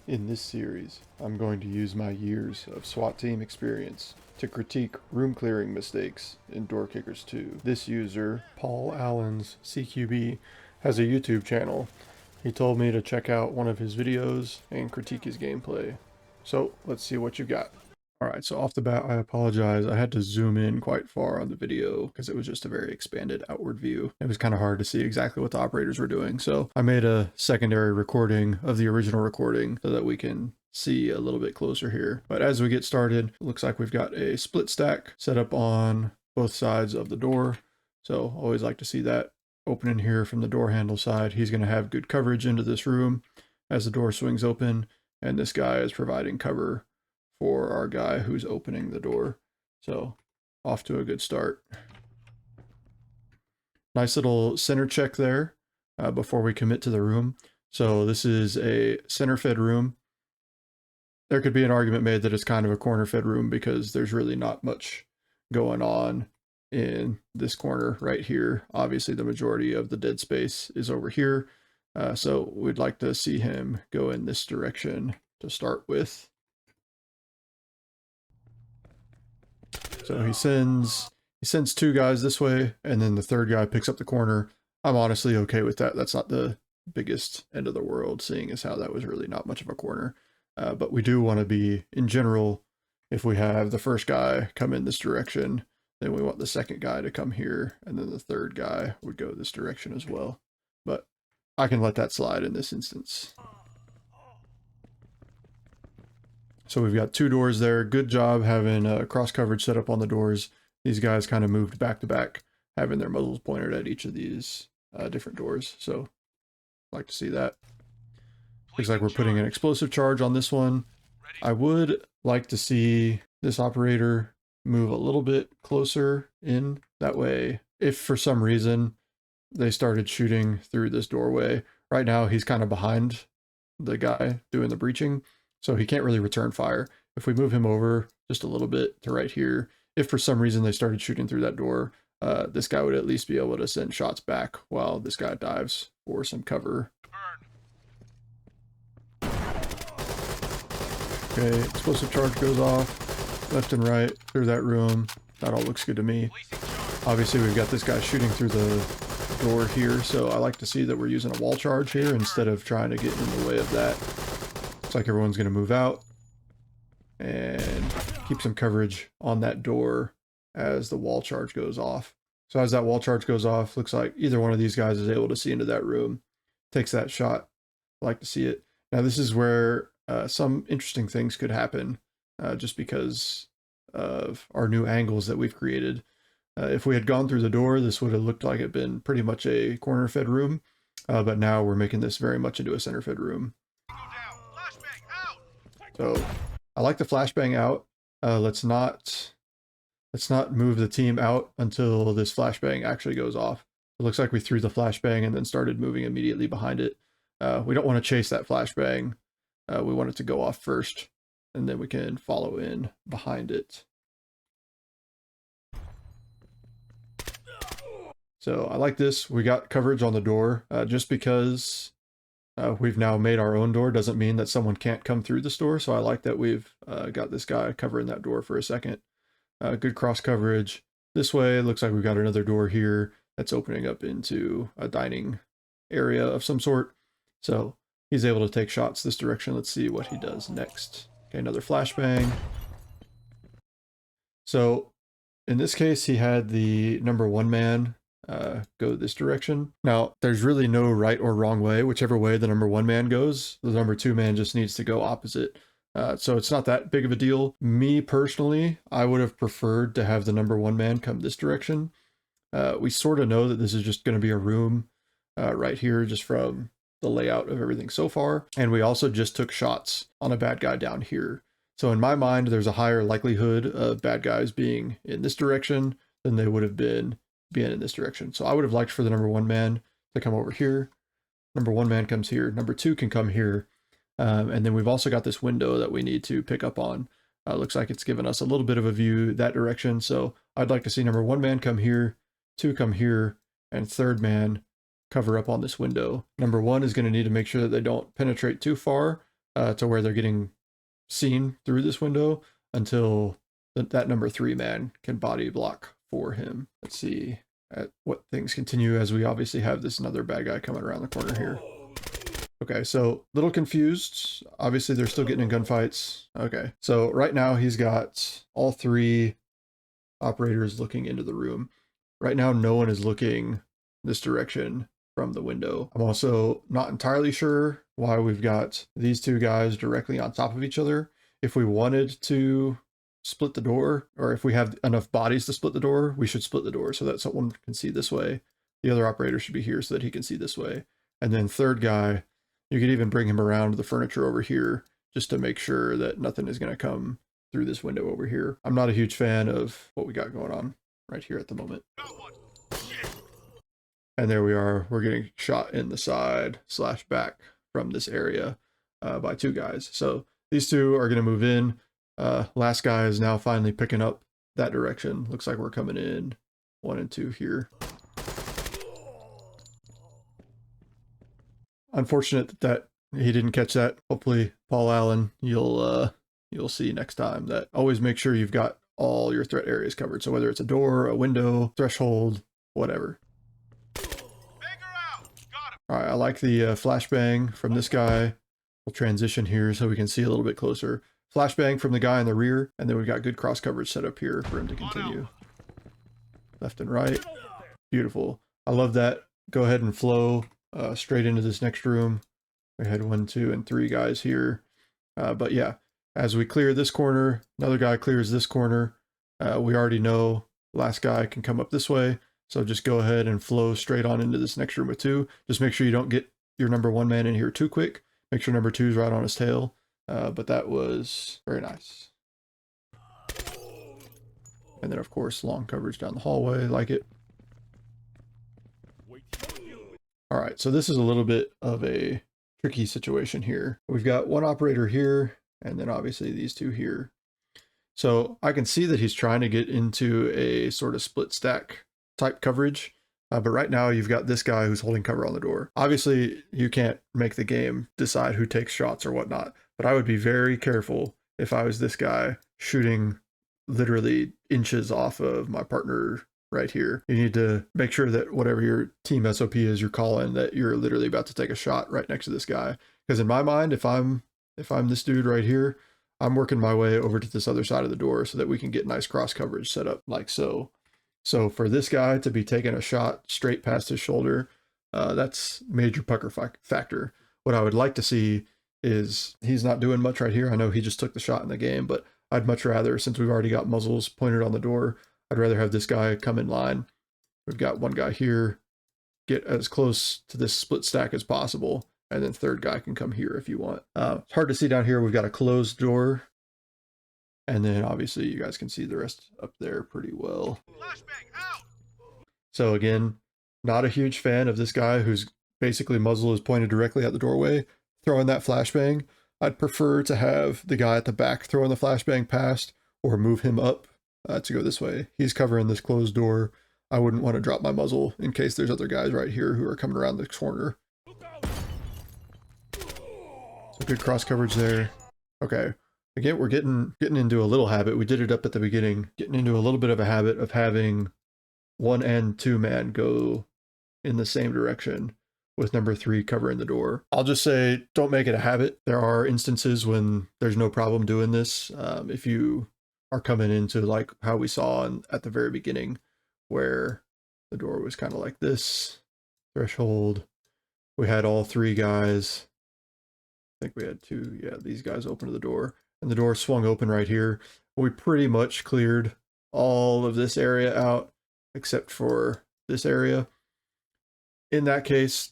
In this series, I'm going to use my years of SWAT team experience to critique room clearing mistakes in Door Kickers 2. This user, Paul Allen's CQB, has a YouTube channel. He told me to check out one of his videos and critique his gameplay. So let's see what you got. Alright, so off the bat, I apologize. I had to zoom in quite far on the video because it was just a very expanded outward view. It was kind of hard to see exactly what the operators were doing. So I made a secondary recording of the original recording so that we can see a little bit closer here. But as we get started, it looks like we've got a split stack set up on both sides of the door. So always like to see that opening here from the door handle side. He's going to have good coverage into this room as the door swings open, and this guy is providing cover for our guy who's opening the door. So off to a good start. Nice little center check there before we commit to the room. So this is a center fed room. There could be an argument made that it's kind of a corner fed room because there's really not much going on in this corner right here. Obviously the majority of the dead space is over here. So we'd like to see him go in this direction to start with. So he sends two guys this way, and then the third guy picks up the corner. I'm honestly okay with that. That's not the biggest end of the world, seeing as how that was really not much of a corner. But we do want to be, in general, if we have the first guy come in this direction, then we want the second guy to come here, and then the third guy would go this direction as well. But I can let that slide in this instance. So we've got two doors there. Good job having cross coverage set up on the doors. These guys kind of moved back to back, having their muzzles pointed at each of these different doors. So I like to see that. Looks like we're putting an explosive charge on this one. I would like to see this operator move a little bit closer in. That way, if for some reason they started shooting through this doorway, right now he's kind of behind the guy doing the breaching, so he can't really return fire. If we move him over just a little bit to right here, if for some reason they started shooting through that door, this guy would at least be able to send shots back while this guy dives for some cover. Okay, explosive charge goes off left and right through that room. That all looks good to me. Obviously we've got this guy shooting through the door here, so I like to see that we're using a wall charge here instead of trying to get in the way of that. Looks like everyone's going to move out and keep some coverage on that door as the wall charge goes off. So as that wall charge goes off, looks like either one of these guys is able to see into that room, takes that shot. I like to see it. Now this is where some interesting things could happen just because of our new angles that we've created. If we had gone through the door, this would have looked like it'd been pretty much a corner fed room, but now we're making this very much into a center fed room. So I like the flashbang out. Let's not move the team out until this flashbang actually goes off. It looks like we threw the flashbang and then started moving immediately behind it. We don't want to chase that flashbang. We want it to go off first, and then we can follow in behind it. So I like this. We got coverage on the door. Just because we've now made our own door doesn't mean that someone can't come through this door. So I like that we've got this guy covering that door for a second. Good cross coverage. This way, it looks like we've got another door here that's opening up into a dining area of some sort. So he's able to take shots this direction. Let's see what he does next. Okay, another flashbang. So in this case, he had the number one man go this direction. Now, there's really no right or wrong way. Whichever way the number one man goes, the number two man just needs to go opposite. So it's not that big of a deal. Me personally, I would have preferred to have the number one man come this direction. We sort of know that this is just going to be a room right here just from the layout of everything so far. And we also just took shots on a bad guy down here. So in my mind, there's a higher likelihood of bad guys being in this direction than they would have been being in this direction. So I would have liked for the number one man to come over here. Number one man comes here. Number two can come here. And then we've also got this window that we need to pick up on. Looks like it's given us a little bit of a view that direction. So I'd like to see number one man come here, two come here, and third man cover up on this window. Number one is going to need to make sure that they don't penetrate too far to where they're getting seen through this window until that number 3 man can body block for him. Let's see at what things continue, as we obviously have this another bad guy coming around the corner here. Okay, so little confused. Obviously they're still getting in gunfights. Okay, so right now he's got all 3 operators looking into the room. Right now no one is looking this direction from the window. I'm also not entirely sure why we've got these 2 guys directly on top of each other. If we wanted to split the door, or if we have enough bodies to split the door, we should split the door so that someone can see this way. The other operator should be here so that he can see this way. And then third guy, you could even bring him around the furniture over here just to make sure that nothing is going to come through this window over here. I'm not a huge fan of what we got going on right here at the moment. And there we are. We're getting shot in the side / back from this area by 2 guys. So these 2 are going to move in. Last guy is now finally picking up that direction. Looks like we're coming in 1 and 2 here. Unfortunate that he didn't catch that. Hopefully, Paul Allen, you'll see next time that always make sure you've got all your threat areas covered. So whether it's a door, a window, threshold, whatever. All right, I like the flashbang from this guy. We'll transition here so we can see a little bit closer. Flashbang from the guy in the rear, and then we've got good cross coverage set up here for him to continue. Left and right. Beautiful. I love that. Go ahead and flow straight into this next room. We had 1, 2, and 3 guys here. But yeah, as we clear this corner, another guy clears this corner. We already know last guy can come up this way. So just go ahead and flow straight on into this next room with 2. Just make sure you don't get your number 1 man in here too quick. Make sure number 2 is right on his tail. But that was very nice. And then of course, long coverage down the hallway, like it. All right, so this is a little bit of a tricky situation here. We've got 1 operator here, and then obviously these 2 here. So I can see that he's trying to get into a sort of split stack type coverage. But right now you've got this guy who's holding cover on the door. Obviously you can't make the game decide who takes shots or whatnot, but I would be very careful if I was this guy shooting literally inches off of my partner right here. You need to make sure that whatever your team SOP is, you're calling that you're literally about to take a shot right next to this guy. Because in my mind, if I'm this dude right here, I'm working my way over to this other side of the door so that we can get nice cross coverage set up like so. So for this guy to be taking a shot straight past his shoulder, that's major pucker factor. What I would like to see is he's not doing much right here. I know he just took the shot in the game, but I'd much rather, since we've already got muzzles pointed on the door, I'd rather have this guy come in line. We've got 1 guy here, get as close to this split stack as possible, and then third guy can come here if you want. It's hard to see down here. We've got a closed door. And then obviously you guys can see the rest up there pretty well. So again, not a huge fan of this guy whose basically muzzle is pointed directly at the doorway, throwing that flashbang. I'd prefer to have the guy at the back throwing the flashbang past, or move him up to go this way. He's covering this closed door. I wouldn't want to drop my muzzle in case there's other guys right here who are coming around the corner. So good cross coverage there. Okay. Again, we're getting into a little habit. We did it up at the beginning. Getting into a little bit of a habit of having 1 and 2 man go in the same direction with number 3 covering the door. I'll just say, don't make it a habit. There are instances when there's no problem doing this. If you are coming into like how we saw at the very beginning, where the door was kind of like this, threshold. We had all 3 guys. I think we had 2. Yeah, these guys opened the door. And the door swung open right here. We pretty much cleared all of this area out, except for this area. In that case,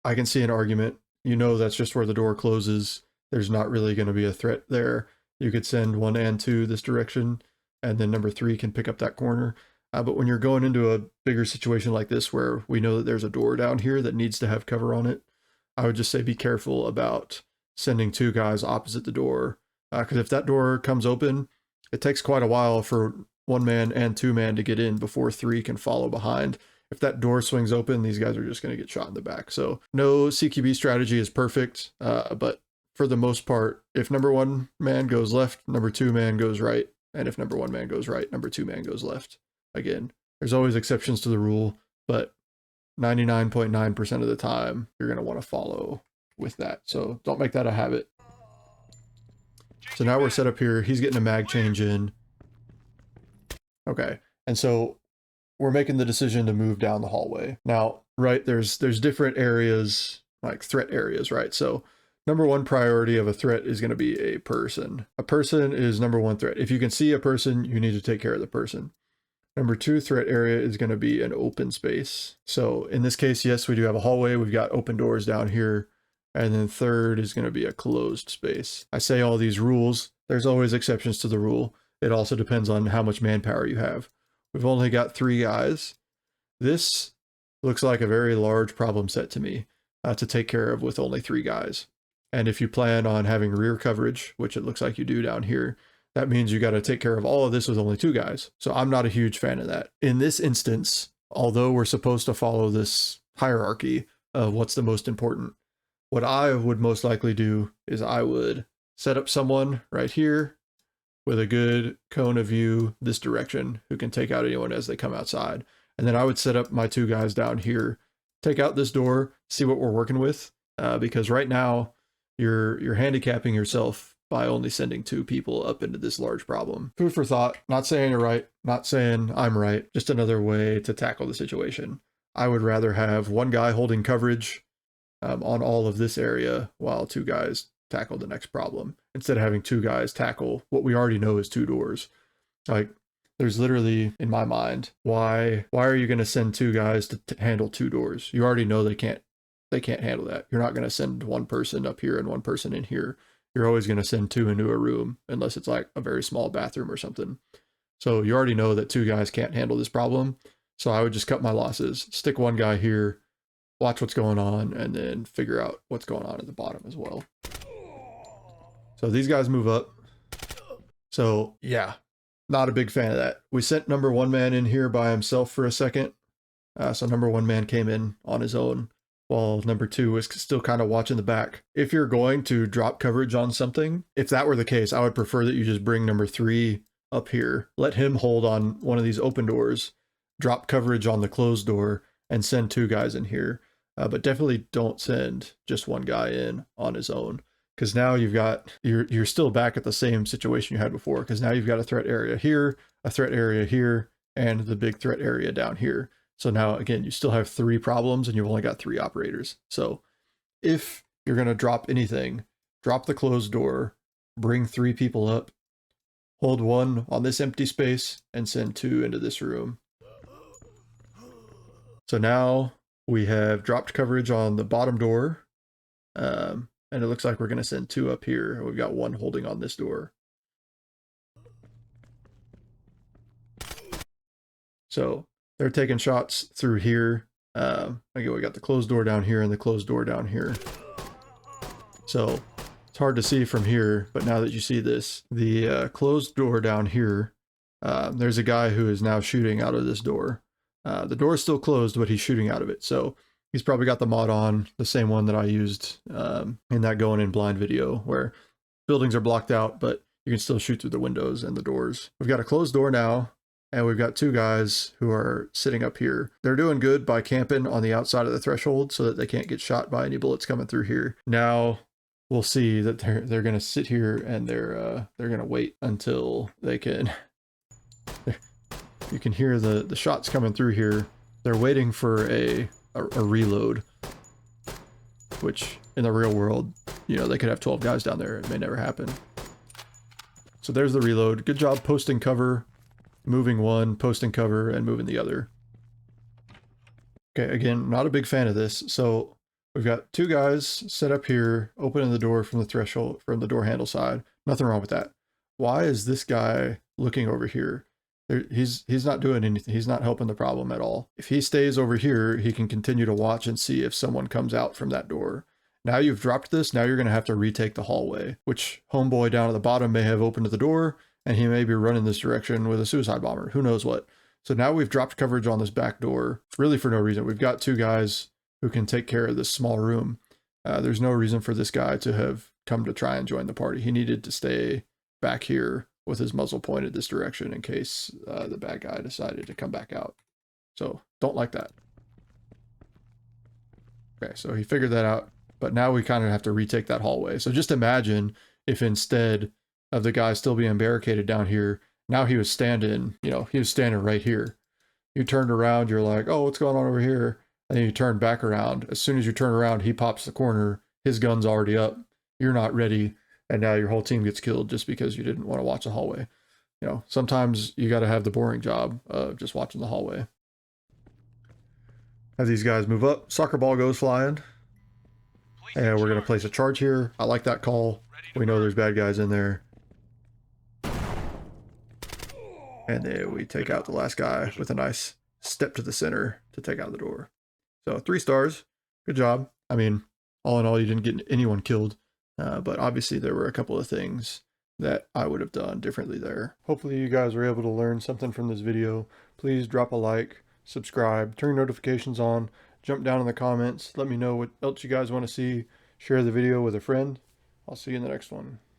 I can see an argument. You know that's just where the door closes. There's not really going to be a threat there. You could send 1 and 2 this direction, and then number 3 can pick up that corner. But when you're going into a bigger situation like this, where we know that there's a door down here that needs to have cover on it, I would just say be careful about sending 2 guys opposite the door. Because if that door comes open, it takes quite a while for 1 man and 2 man to get in before 3 can follow behind. If that door swings open, these guys are just going to get shot in the back. So no CQB strategy is perfect, but for the most part, if number one man goes left, number two man goes right. And if number one man goes right, number two man goes left. Again, there's always exceptions to the rule, but 99.9% of the time, you're going to want to follow with that. So don't make that a habit. So now we're set up here. He's getting a mag change in. Okay. And so we're making the decision to move down the hallway. Now, right, there's different areas, like threat areas, right? So number one priority of a threat is going to be a person. A person is number one threat. If you can see a person, you need to take care of the person. Number two threat area is going to be an open space. So in this case, yes, we do have a hallway. We've got open doors down here. And then third is going to be a closed space. I say all these rules. There's always exceptions to the rule. It also depends on how much manpower you have. We've only got 3 guys. This looks like a very large problem set to me to take care of with only 3 guys. And if you plan on having rear coverage, which it looks like you do down here, that means you got to take care of all of this with only 2 guys. So I'm not a huge fan of that. In this instance, although we're supposed to follow this hierarchy of what's the most important, what I would most likely do is I would set up someone right here with a good cone of view this direction who can take out anyone as they come outside. And then I would set up my 2 guys down here, take out this door, see what we're working with, because right now you're handicapping yourself by only sending 2 people up into this large problem. Food for thought, not saying you're right, not saying I'm right, just another way to tackle the situation. I would rather have 1 guy holding coverage on all of this area while 2 guys tackle the next problem, instead of having 2 guys tackle what we already know is 2 doors. Like, there's literally, in my mind, why are you going to send 2 guys to handle 2 doors? You already know they can't handle that. You're not going to send 1 person up here and 1 person in here. You're always going to send 2 into a room unless it's like a very small bathroom or something. So you already know that 2 guys can't handle this problem. So I would just cut my losses, stick 1 guy here, watch what's going on, and then figure out what's going on at the bottom as well. So these guys move up. So yeah, not a big fan of that. We sent number 1 man in here by himself for a second. So number 1 man came in on his own while number 2 was still kind of watching the back. If you're going to drop coverage on something, if that were the case, I would prefer that you just bring number 3 up here, let him hold on one of these open doors, drop coverage on the closed door, and send 2 guys in here. But definitely don't send just 1 guy in on his own, because now you're still back at the same situation you had before, because now you've got a threat area here, a threat area here, and the big threat area down here. So now again, you still have 3 problems and you've only got 3 operators. So if you're going to drop anything, drop the closed door, bring 3 people up, hold 1 on this empty space, and send 2 into this room. So now we have dropped coverage on the bottom door, and it looks like we're going to send 2 up here, and we've got 1 holding on this door. So they're taking shots through here. Again, we got the closed door down here and the closed door down here. So it's hard to see from here, but now that you see this, the closed door down here, there's a guy who is now shooting out of this door. The door is still closed, but he's shooting out of it. So he's probably got the mod on, the same one that I used in that going in blind video, where buildings are blocked out, but you can still shoot through the windows and the doors. We've got a closed door now, and we've got 2 guys who are sitting up here. They're doing good by camping on the outside of the threshold so that they can't get shot by any bullets coming through here. Now we'll see that they're going to sit here and they're going to wait until they can. You can hear the shots coming through here. They're waiting for a reload, which in the real world, you know, they could have 12 guys down there. It may never happen. So there's the reload. Good job posting cover, moving 1, posting cover, and moving the other. Okay, again, not a big fan of this. So we've got 2 guys set up here, opening the door from the threshold, from the door handle side. Nothing wrong with that. Why is this guy looking over here? He's not doing anything. He's not helping the problem at all. If he stays over here, he can continue to watch and see if someone comes out from that door. Now you've dropped this. Now you're going to have to retake the hallway, which homeboy down at the bottom may have opened the door, and he may be running this direction with a suicide bomber. Who knows what? So now we've dropped coverage on this back door, really for no reason. We've got 2 guys who can take care of this small room. There's no reason for this guy to have come to try and join the party. He needed to stay back here with his muzzle pointed this direction in case the bad guy decided to come back out. So don't like that. Okay, so he figured that out, but now we kind of have to retake that hallway. So just imagine if instead of the guy still being barricaded down here, now he was standing, you know, he was standing right here. You turned around, you're like, oh, what's going on over here? And then you turn back around. As soon as you turn around, he pops the corner, his gun's already up, you're not ready, and now your whole team gets killed just because you didn't want to watch the hallway. You know, sometimes you got to have the boring job of just watching the hallway. As these guys move up, soccer ball goes flying. And we're going to place a charge here. I like that call. We know there's bad guys in there. And then we take out the last guy with a nice step to the center to take out the door. So 3 stars. Good job. I mean, all in all, you didn't get anyone killed. But obviously there were a couple of things that I would have done differently there. Hopefully you guys were able to learn something from this video. Please drop a like, subscribe, turn notifications on, jump down in the comments, let me know what else you guys want to see, share the video with a friend. I'll see you in the next one.